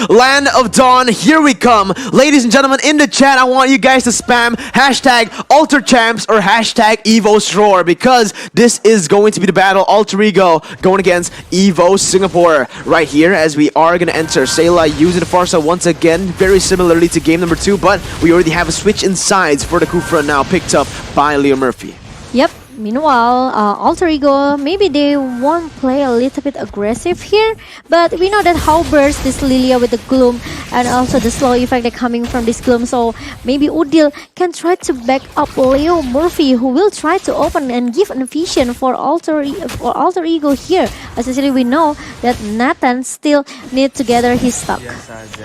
Land of Dawn, here we come. Ladies and gentlemen, in the chat, I want you guys to spam hashtag AlterChamps or hashtag EVOSRoar because this is going to be the battle. Alter Ego going against EVOS Singapore right here as we are going to enter. Sayla using the Farsa once again, very similarly to game number 2, but we already have a switch in sides for the Kufra now picked up by Leo Murphy. Yep. Meanwhile, Alter Ego, maybe they won't play a little bit aggressive here, but we know that how burst this Lilia with the Gloom and also the slow effect that coming from this Gloom, so maybe Udil can try to back up Leo Murphy, who will try to open and give an vision for Alter Ego here. Essentially, we know that Nathan still need to gather his stock.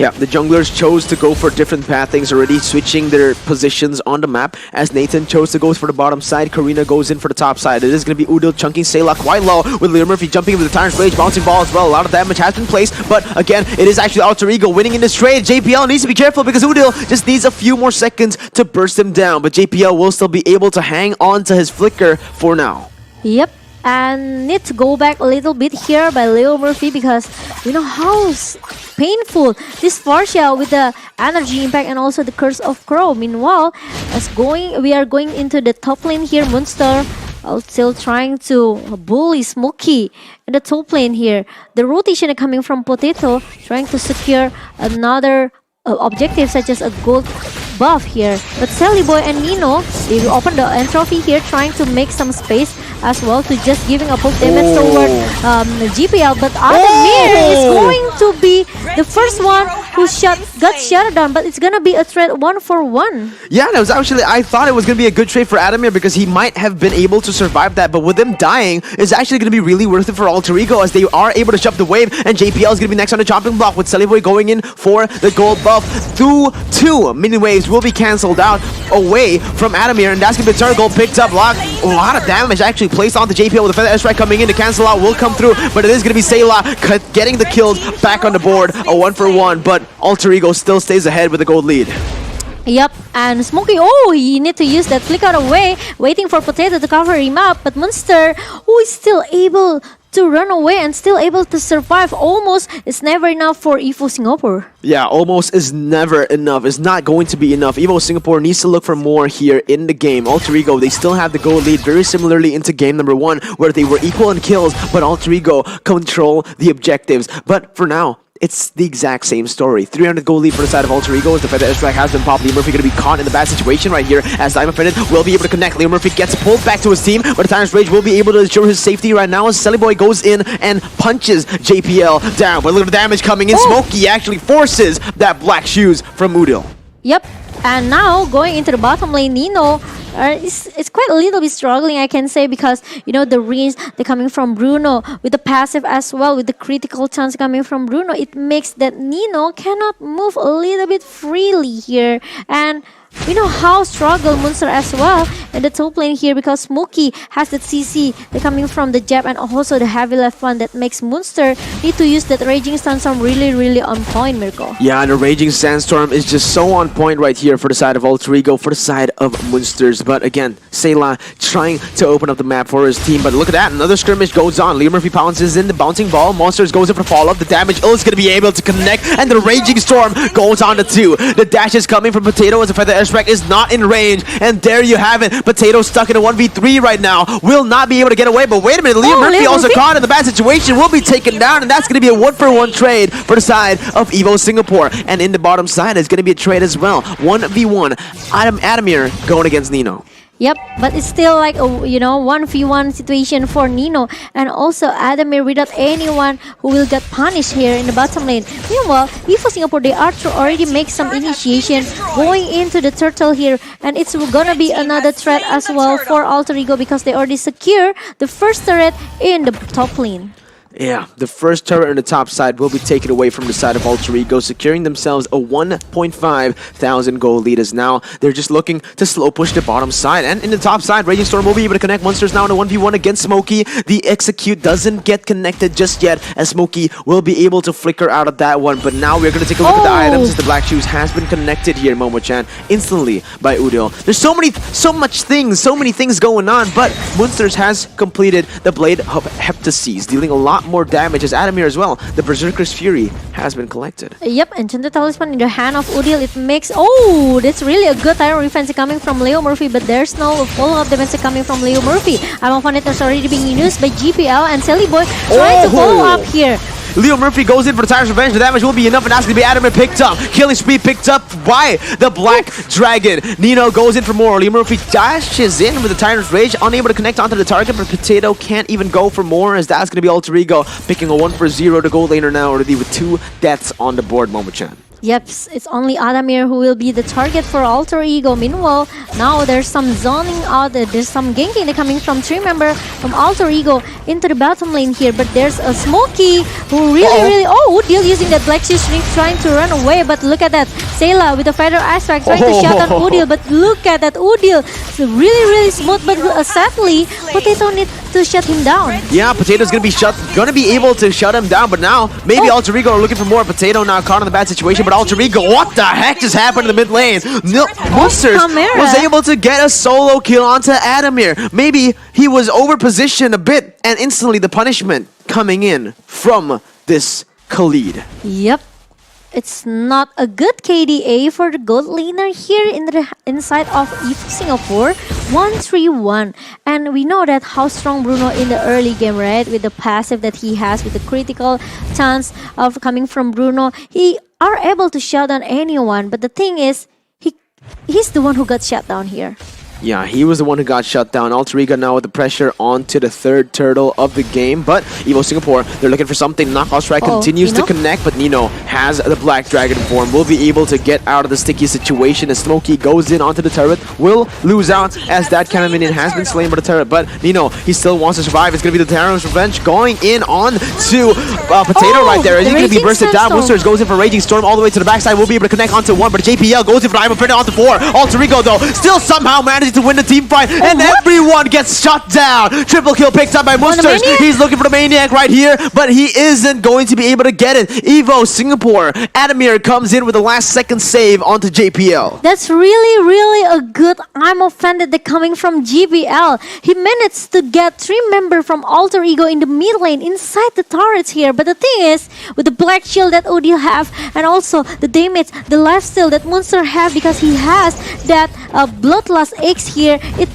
Yeah, the junglers chose to go for different pathings, already switching their positions on the map, as Nathan chose to go for the bottom side, Karina goes in for the top side. It is going to be Udil chunking Sayla quite low with Leo Murphy jumping with the Tyrant's Rage, bouncing ball as well. A lot of damage has been placed, but again, it is actually Alter Ego winning in this trade. JPL needs to be careful because Udil just needs a few more seconds to burst him down, but JPL will still be able to hang on to his flicker for now. Yep. And need to go back a little bit here by Leo Murphy because we know how painful this Farsia with the energy impact and also the Curse of Crow. Meanwhile, we are going into the top lane here. Monster still trying to bully Smokey in the top lane here. The rotation coming from Potato, trying to secure another objective such as a gold buff here. But Sally Boy and Nino, they will open the entropy here, trying to make some space as well to just giving a poke damage toward GPL. But Adamir is going to be the first one who got shut down, but it's gonna be a trade 1-for-1. Yeah, that was actually, I thought it was gonna be a good trade for Adamir because he might have been able to survive that, but with him dying, it's actually gonna be really worth it for Alter Ego as they are able to jump the wave, and JPL is gonna be next on the chopping block with Sally Boy going in for the gold buff. Through 2 mini waves will be cancelled out away from Adamir, and that's gonna be the gold picked up. A lot of damage actually placed onto JPL with the Feather Airstrike coming in to cancel out will come through, but it is gonna be Sayla getting the kills back on the board, a 1-for-1, but Alter Ego still stays ahead with a gold lead. Yep, and Smokey, he need to use that flicker away, waiting for Potato to cover him up, but Monster, who is still able to run away and still able to survive, almost is never enough for EVOS Singapore. Yeah, almost is never enough. It's not going to be enough. EVOS Singapore needs to look for more here in the game. Alter Ego, they still have the gold lead very similarly into game number 1 where they were equal in kills, but Alter Ego control the objectives. But for now, it's the exact same story. 300 gold lead for the side of Alter Ego as the Feather Airstrike has been popped. Leo Murphy going to be caught in the bad situation right here as Diamond Fitted will be able to connect. Leo Murphy gets pulled back to his team, but the Tyrant's Rage will be able to ensure his safety right now as Sally Boy goes in and punches JPL down. But look at the damage coming in. Smokey actually forces that black shoes from Udil. Yep, and now going into the bottom lane, Nino, it's quite a little bit struggling, I can say, because you know the range they're coming from Bruno with the passive as well, with the critical chance coming from Bruno, it makes that Nino cannot move a little bit freely here. And we know how struggle Monster as well in the top lane here because Smokey has that CC they're coming from the jab and also the heavy left one that makes Monster need to use that Raging Sandstorm really on point, Mirko. Yeah, and the Raging Sandstorm is just so on point right here for the side of Alter Ego, for the side of Monsters. But again, Sayla trying to open up the map for his team. But look at that, another skirmish goes on. Leo Murphy pounces in the bouncing ball. Monsters goes in for follow-up. The damage is going to be able to connect, and the Raging Storm goes on to 2. The dash is coming from Potato as the Feather Airstrike is not in range, and there you have it. Potato stuck in a 1v3 right now, will not be able to get away. But wait a minute, Leo Murphy also caught in the bad situation, will be taken down, and that's going to be a 1-for-1 trade for the side of EVOS Singapore. And in the bottom side is going to be a trade as well. 1v1, Adamir going against Nino. Yep, but it's still like a 1v1 situation for Nino and also Adamir without anyone who will get punished here in the bottom lane. Meanwhile, EVOS Singapore, they are to already make some initiation going into the turtle here, and it's gonna be another threat as well for Alter Ego because they already secure the first turret in the top lane. Yeah, the first turret on the top side will be taken away from the side of Alter Ego, securing themselves a 1.5 thousand gold lead as now they're just looking to slow push the bottom side. And in the top side, Raging Storm will be able to connect. Monsters now in a 1v1 against Smokey. The execute doesn't get connected just yet as Smokey will be able to flicker out of that one. But now we're going to take a look at the items as the Black Shoes has been connected here, Momo-chan, instantly by Udil. There's so many things going on, but Monsters has completed the Blade of Heptases, dealing a lot more damage as Adamir as well. The Berserker's Fury has been collected. Yep, Enchanted Talisman in the hand of Udil. It makes... Oh, that's really a good Tyrant Defense coming from Leo Murphy, but there's no follow-up defense coming from Leo Murphy. I'm on it is already being used by GPL and Sally Boy trying to follow up here. Leo Murphy goes in for the Tyrant's Revenge. The damage will be enough, and that's going to be Adamir picked up. Killing spree picked up by the Black Dragon. Nino goes in for more. Leo Murphy dashes in with the Tyrant's Rage, unable to connect onto the target, but Potato can't even go for more, as that's going to be Alter Ego picking a 1-for-0 to gold laner now already with 2 deaths on the board, Momo-chan. Yep, it's only Adamir who will be the target for Alter Ego. Meanwhile, now there's some zoning out, there's some ganking coming from 3-member from Alter Ego into the bottom lane here. But there's a Smokey who really... Oh, Udil using that Black Shoe String trying to run away. But look at that. Sayla with the Feather Aspect trying to shut down Udil. But look at that Udil. It's really smooth. But sadly, Potato needs to shut him down. Yeah, Potato's gonna be able to shut him down, but now maybe Alter Ego are looking for more. Potato now caught in the bad situation, but Alter Ego, what the heck just happened in the mid lane? Monsters was able to get a solo kill onto Adamir. Maybe he was over positioned a bit, and instantly the punishment coming in from this Khalid. Yep. It's not a good KDA for the gold laner here in the inside of EVOS Singapore. 1-3-1. And we know that how strong Bruno in the early game, right? With the passive that he has, with the critical chance of coming from Bruno, he are able to shut down anyone. But the thing is, he's the one who got shut down here. Yeah, he was the one who got shut down. Alter Ego now with the pressure onto the third turtle of the game. But EVOS Singapore, they're looking for something. Knockout Strike continues to connect, but Nino has the Black Dragon form. Will be able to get out of the sticky situation as Smokey goes in onto the turret. Will lose out as that cannon minion has been slain by the turret. But Nino, he still wants to survive. It's going to be the Tyrant's Revenge going in on to Potato right there. Is he going to be bursted down? Monsters goes in for Raging Storm all the way to the backside. Will be able to connect onto 1, but JPL goes in for I'm afraid onto 4. Alter Ego though still somehow manages to win the team fight, and everyone gets shut down. Triple kill picked up by Monsters. He's looking for the Maniac right here, but he isn't going to be able to get it. EVOS Singapore, Adamir comes in with the last second save onto JPL. That's really a good I'm offended that coming from GBL. He managed to get 3-member from Alter Ego in the mid lane inside the turrets here. But the thing is, with the black shield that Udil have, and also the damage, the lifesteal that Monster have, because he has that Bloodlust X here, it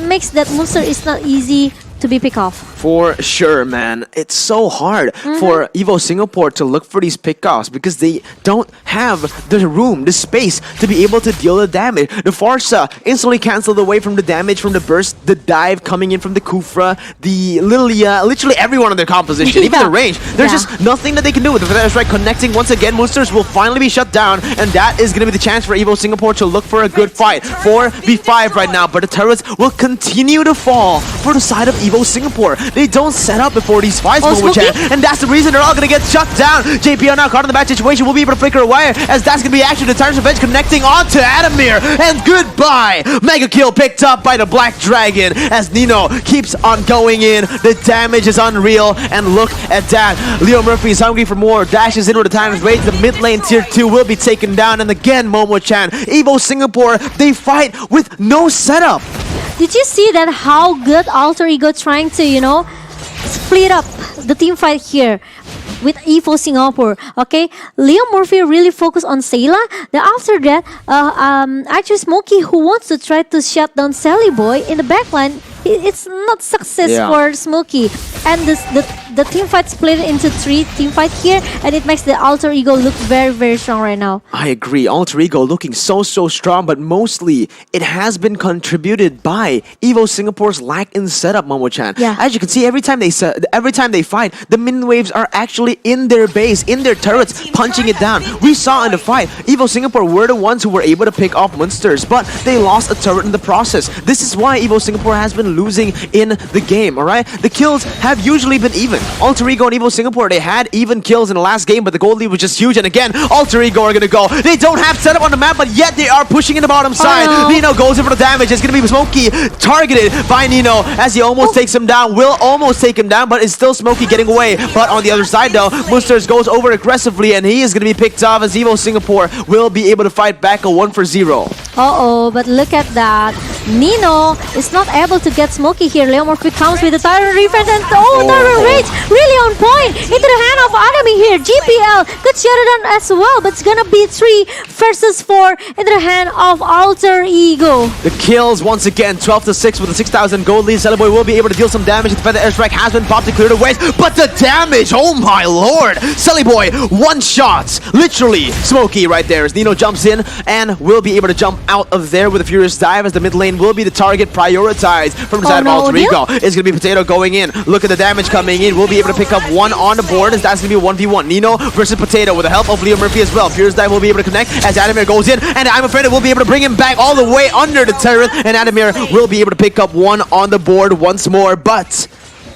makes that Monster is not easy to be picked off. For sure, man. It's so hard for EVOS Singapore to look for these pickoffs because they don't have the room, the space to be able to deal the damage. The Farsa instantly canceled away from the damage from the burst, the dive coming in from the Kufra, the Lilia, literally everyone in their composition, even the range. There's just nothing that they can do with the Feather Strike connecting once again. Monsters will finally be shut down, and that is going to be the chance for EVOS Singapore to look for a good fight. 4v5 right now, but the turrets will continue to fall for the side of EVOS Singapore. They don't set up before these fights, Momo-chan, and that's the reason they're all going to get shut down. JPL now caught in the bad situation, will be able to flicker away, as that's going to be actually the Tyrant's Revenge connecting onto Adamir, and goodbye! Mega kill picked up by the Black Dragon, as Nino keeps on going in. The damage is unreal, and look at that. Leo Murphy is hungry for more, dashes in with the Tyrant's Rage. The mid lane tier 2 will be taken down, and again, Momo-chan, EVOS Singapore, they fight with no setup. Did you see that how good Alter Ego trying to, you know, split up the team fight here with EVOS Singapore? Okay, Leo Murphy really focused on Sayla. Then after that, actually Smokey, who wants to try to shut down Sally Boy in the backline, it's not success for Smokey. And the team fight split into 3 team fight here, and it makes the Alter Ego look very strong right now. I agree. Alter Ego looking so strong, but mostly it has been contributed by EVOS Singapore's lack in setup, Momo-chan. Yeah. As you can see, every time they fight, the min waves are actually in their base, in their turrets, punching it down. We saw in the fight, EVOS Singapore were the ones who were able to pick off monsters, but they lost a turret in the process. This is why EVOS Singapore has been losing in the game, alright? The kills have usually been even. Alter Ego and EVOS Singapore, they had even kills in the last game, but the gold lead was just huge. And again, Alter Ego are gonna go. They don't have setup on the map, but yet they are pushing in the bottom side. Nino goes in for the damage. It's gonna be Smokey targeted by Nino as he almost takes him down. Will almost take him down, but it's still Smokey getting away. But on the other side though, Monsters goes over aggressively, and he is gonna be picked off as EVOS Singapore will be able to fight back a 1-for-0. But look at that. Nino is not able to get Smokey here. Leo Murphy comes with the Tyrant Defense and Tyrant Rage really on point into the hand of Adami here. GPL could shut it down as well, but it's gonna be 3 versus 4 into the hand of Alter Ego. The kills once again, 12-6 with a 6,000 gold lead. Celeboy will be able to deal some damage. The feather airstrike has been popped to clear the ways, but the damage, oh my lord! Celeboy, one shot, literally. Smokey right there as Nino jumps in and will be able to jump out of there with a furious dive as the mid lane will be the target prioritized from the side of Alter Ego. It's gonna be Potato going in. Look at the damage coming in. We'll be able to pick up one on the board as that's gonna be a 1v1. Nino versus Potato with the help of Leo Murphy as well. Furious dive will be able to connect as Adamir goes in, and I'm afraid it will be able to bring him back all the way under the turret, and Adamir will be able to pick up one on the board once more, but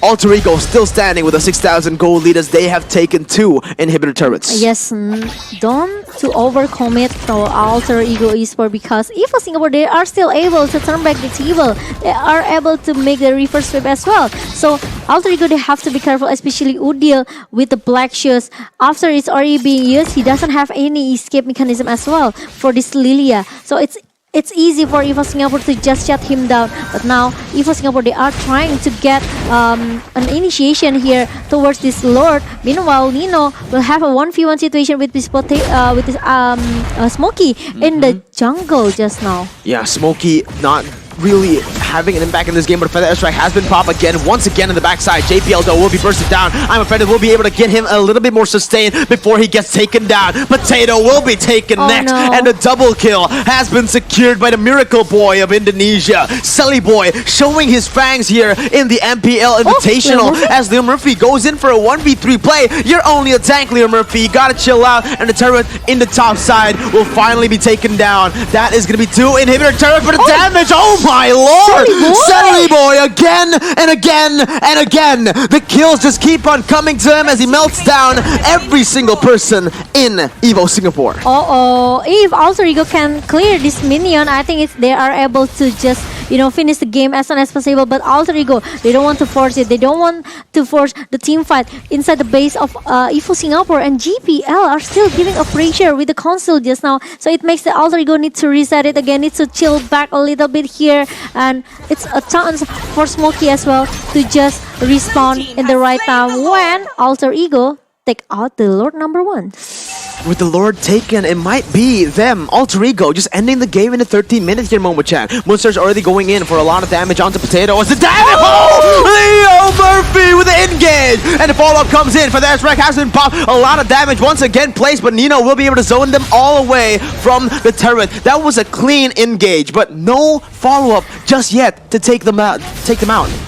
Alter Ego still standing with a 6,000 gold lead as they have taken 2 inhibitor turrets. Yes, don't to overcommit for Alter Ego Esports, because EVOS Singapore, they are still able to turn back the table. They are able to make the reverse sweep as well. So Alter Ego, they have to be careful, especially Udil with the black shoes. After it's already being used, he doesn't have any escape mechanism as well for this Lilia. So it's easy for EVOS Singapore to just shut him down. But now EVOS Singapore, they are trying to get an initiation here towards this Lord. Meanwhile, Nino will have a 1v1 situation with this Smokey in the jungle just now. Yeah, Smokey not really having an impact in this game, but Feather Airstrike has been popped again, once again in the backside. JPL though will be bursted down. I'm afraid it will be able to get him a little bit more sustained before he gets taken down. Potato will be taken next, and the double kill has been secured by the Miracle Boy of Indonesia. Sully Boy showing his fangs here in the MPL Invitational as Leo Murphy goes in for a 1v3 play. You're only a tank, Leo Murphy. You gotta chill out, and the turret in the top side will finally be taken down. That is gonna be 2 inhibitor turret for the damage. Oh my lord! Sully Boy again and again and again. The kills just keep on coming to him as he melts down every single person in EVOS Singapore. If Alter Ego can clear this minion, I think they are able to just, you know, finish the game as soon as possible. But Alter Ego, they don't want to force it. They don't want to force the team fight inside the base of EVOS Singapore, and GPL are still giving a pressure with the console just now. So it makes the Alter Ego need to reset it again, need to chill back a little bit here, and it's a chance for Smokey as well to just respawn in the right time when Alter Ego take out the Lord number 1. With the Lord taken, it might be them, Alter Ego, just ending the game in the 13 minutes here, Momo-chan. Moonster's already going in for a lot of damage onto Potato. It's the damage! Leo Murphy with the engage! And the follow-up comes in for the S-Rec, has been popped. A lot of damage once again placed, but Nino will be able to zone them all away from the turret. That was a clean engage, but no follow-up just yet to take them out.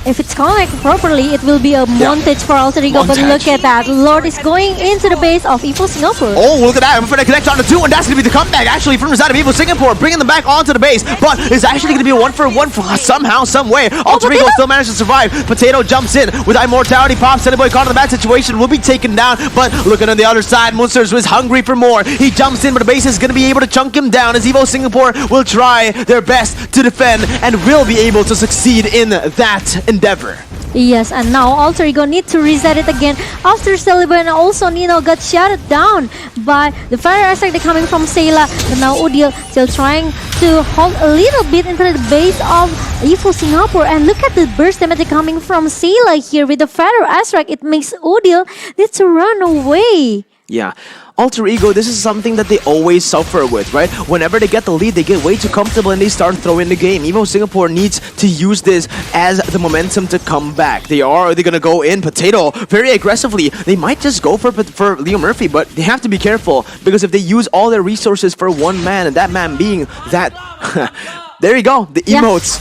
If it's connected properly, it will be a montage for Alter Ego, but look at that. Lord is going into the base of EVOS Singapore. Oh, look at that. I'm afraid to connect on the 2, and that's going to be the comeback actually from the side of EVOS Singapore, bringing them back onto the base. But it's actually going to be a 1-for-1 somehow, some way. Alter Ego still managed to survive. Potato jumps in with Immortality Pop. Boy caught in the bad situation, will be taken down. But looking on the other side, Monsters was hungry for more. He jumps in, but the base is going to be able to chunk him down as EVOS Singapore will try their best to defend and will be able to succeed in that endeavor. Yes, and now Alter Ego need to reset it again after Celebrate, and also Nino got shut down by the fire aspect coming from Sayla. But now Udil still trying to hold a little bit into the base of EVOS Singapore, and look at the burst damage coming from Sayla here with the fire aspect. It makes Udil need to run away. Yeah. Alter Ego, this is something that they always suffer with, right? Whenever they get the lead, they get way too comfortable and they start throwing the game. EVOS Singapore needs to use this as the momentum to come back. They're going to go in Potato very aggressively. They might just go for Leo Murphy, but they have to be careful, because if they use all their resources for one man, and that man being that... There you go, the emotes,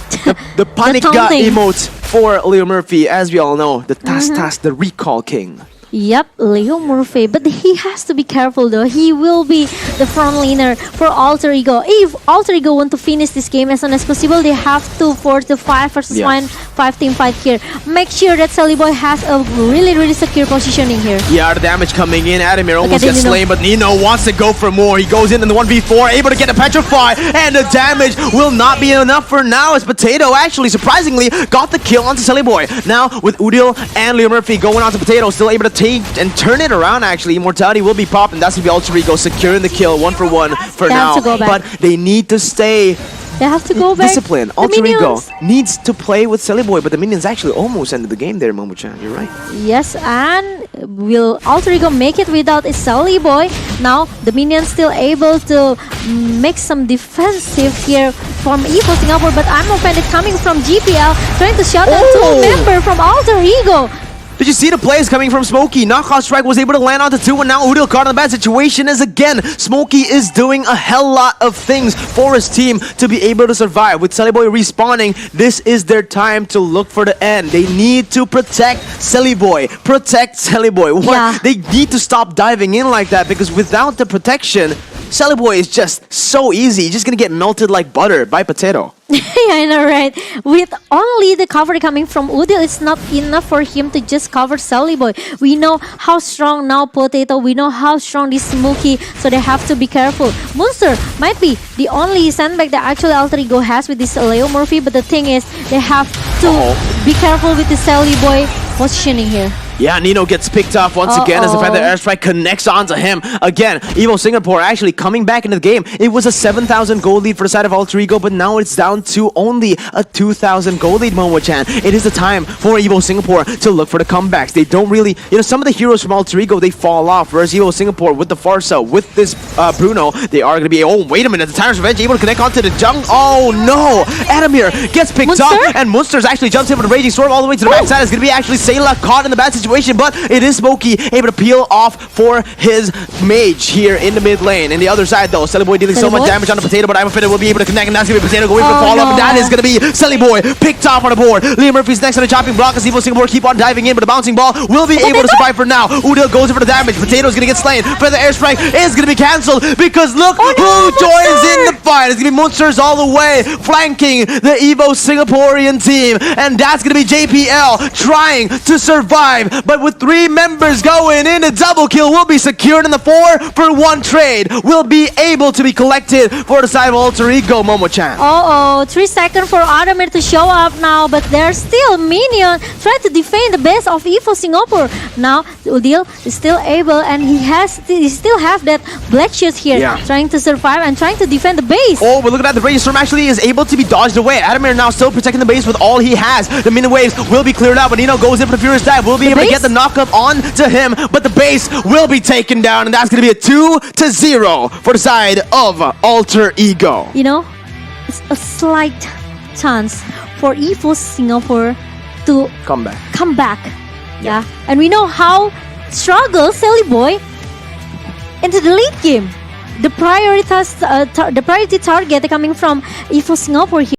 the Panika emotes for Leo Murphy, as we all know, the Tas, the Recall King. Yep, Leo Murphy, but he has to be careful though. He will be the front laner for Alter Ego. If Alter Ego want to finish this game as soon as possible, they have to force the 5 versus 5 team fight here. Make sure that Sully Boy has a really secure positioning here. Yeah, the damage coming in. Adamir almost gets slain, but Nino wants to go for more. He goes in the 1v4, able to get a Petrify, and the damage will not be enough for now as Potato actually, surprisingly, got the kill onto Sully Boy. Now, with Udil and Leo Murphy going on to Potato, still able to take and turn it around actually. Immortality will be popped, and that's going to be Alter Ego securing the kill 1-for-1 for now. But they need to stay They have to go back. Discipline. The Alter Ego minions. needs to play with Silly Boy, but the minions actually almost ended the game there, Momo-chan. You're right. Yes, and will Alter Ego make it without a Sally Boy? Now the minions still able to make some defensive here from EVOS Singapore, but I'm offended coming from GPL, trying to shut down two member from Alter Ego. Did you see the plays coming from Smokey? Knockout Strike was able to land onto 2, and now Udil caught in a bad situation as again, Smokey is doing a hell lot of things for his team to be able to survive. With Silly Boy respawning, this is their time to look for the end. They need to protect Silly Boy. Protect Silly Boy. What? Yeah. They need to stop diving in like that, because without the protection, Silly Boy is just so easy. He's just gonna get melted like butter by potato. Yeah, I know, right? With only the cover coming from Udil, it's not enough for him to just cover Sally Boy. We know how strong now Potato, we know how strong this Smokey, so they have to be careful. Monster might be the only sandbag that actually Alter Ego has with this Leo Murphy, but the thing is, they have to be careful with the Sally Boy positioning here. Yeah, Nino gets picked off once again as the Feather Airstrike connects onto him. Again, EVOS Singapore actually coming back into the game. It was a 7,000 gold lead for the side of Alter Ego, but now it's down to only a 2,000 gold lead, Momo-chan. It is the time for EVOS Singapore to look for the comebacks. They don't really, some of the heroes from Alter Ego, they fall off, whereas EVOS Singapore with the Farsa, with this Bruno, they are going to be, oh, wait a minute, the Tyrant's Revenge able to connect onto the junk. Oh, no! Adamir gets picked up, and Munsters actually jumps in with a Raging Storm all the way to the backside. It's going to be actually Sayla caught in the bad situation, but it is Smokey able to peel off for his mage here in the mid lane. In the other side though, Silly Boy dealing so much damage on the Potato, but I'm afraid it will be able to connect, and that's going to be Potato going for follow-up, and that is going to be Silly Boy picked off on the board. Liam Murphy's next on the chopping block as EVOS Singapore keep on diving in, but the bouncing ball will be able to survive for now. Udil goes in for the damage. Potato's going to get slain. Feather Airstrike is going to be cancelled because look who joins in the fight. It's going to be Monsters all the way, flanking the EVOS Singaporean team, and that's going to be JPL trying to survive, but with 3 members going in, a double kill will be secured, and the 4-for-1 trade will be able to be collected for the side of Alter Ego, Momo-chan. 3 seconds for Adamir to show up now, but there's still Minion trying to defend the base of EVOS Singapore. Now Udil is still able, and he still have that black shield here, trying to survive and trying to defend the base. Oh, but look at that, the Raging Storm actually is able to be dodged away. Adamir now still protecting the base with all he has. The minion waves will be cleared out, but Nino goes in for the Furious Dive. Will be able to get the knock-up on to him, but the base will be taken down, and that's going to be a 2-0 for the side of Alter Ego. It's a slight chance for EVOS Singapore to come back. Yeah, and we know how struggle Silly Boy into the late game. The priority target coming from EVOS Singapore here.